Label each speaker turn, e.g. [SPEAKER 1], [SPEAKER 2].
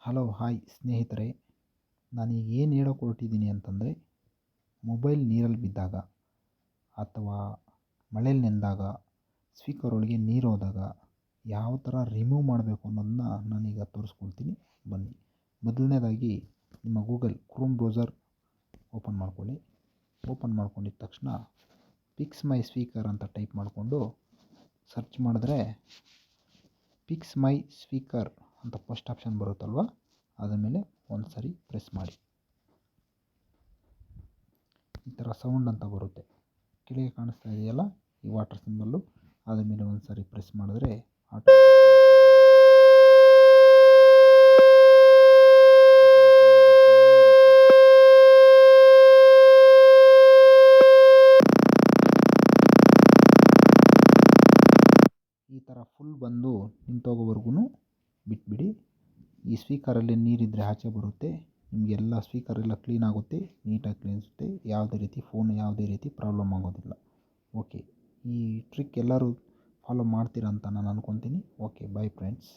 [SPEAKER 1] Hello hi ಸ್ನೇಹಿತರೆ, ನಾನೀಗ ಏನು ಹೇಳೋಕೆ ಹೊರಟಿದ್ದೀನಿ ಅಂತಂದರೆ, ಮೊಬೈಲ್ ನೀರಲ್ಲಿ ಬಿದ್ದಾಗ ಅಥವಾ ಮಳೇಲಿ ನೆಂದಾಗ ಸ್ಪೀಕರ್ ಒಳಗೆ ನೀರು ಹೋದಾಗ ಯಾವ ಥರ ರಿಮೂವ್ ಮಾಡಬೇಕು ಅನ್ನೋದನ್ನ ನಾನೀಗ ತೋರಿಸ್ಕೊಡ್ತೀನಿ. ಬನ್ನಿ. ಮೊದಲನೇದಾಗಿ ನಿಮ್ಮ ಗೂಗಲ್ ಕ್ರೋಮ್ ಬ್ರೌಸರ್ ಓಪನ್ ಮಾಡ್ಕೊಳ್ಳಿ. ಓಪನ್ ಮಾಡ್ಕೊಂಡಿದ್ದ ತಕ್ಷಣ ಫಿಕ್ಸ್ ಮೈ ಸ್ಪೀಕರ್ ಅಂತ ಟೈಪ್ ಮಾಡಿಕೊಂಡು ಸರ್ಚ್ ಮಾಡಿದ್ರೆ ಫಿಕ್ಸ್ ಮೈ ಸ್ಪೀಕರ್ ಅಂತ ಫಸ್ಟ್ ಆಪ್ಷನ್ ಬರುತ್ತಲ್ವ, ಅದರ ಮೇಲೆ ಒಂದು ಸರಿ ಪ್ರೆಸ್ ಮಾಡಿ. ಈ ಥರ ಸೌಂಡ್ ಅಂತ ಬರುತ್ತೆ. ಕೆಳಗೆ ಕಾಣಿಸ್ತಾ ಇದೆಯಲ್ಲ ಈ ವಾಟರ್ ಸಿಂಬಲ್ಲು, ಅದರ ಮೇಲೆ ಒಂದು ಸರಿ ಪ್ರೆಸ್ ಮಾಡಿದ್ರೆ ಈ ಥರ ಫುಲ್ ಬಂದು ನಿಂತೋಗೋವರೆಗೂ ಬಿಟ್ಬಿಡಿ. ಈ ಸ್ಪೀಕರಲ್ಲಿ ನೀರಿದ್ದರೆ ಆಚೆ ಬರುತ್ತೆ. ನಿಮಗೆಲ್ಲ ಸ್ಪೀಕರೆಲ್ಲ ಕ್ಲೀನ್ ಆಗುತ್ತೆ, ನೀಟಾಗಿ ಕ್ಲೀನಿಸುತ್ತೆ. ಫೋನ್ ಯಾವುದೇ ರೀತಿ ಪ್ರಾಬ್ಲಮ್ ಆಗೋದಿಲ್ಲ. ಓಕೆ, ಈ ಟ್ರಿಕ್ ಎಲ್ಲರೂ ಫಾಲೋ ಮಾಡ್ತೀರಾ ಅಂತ ನಾನು ಅಂದ್ಕೊತೀನಿ. Okay, by friends.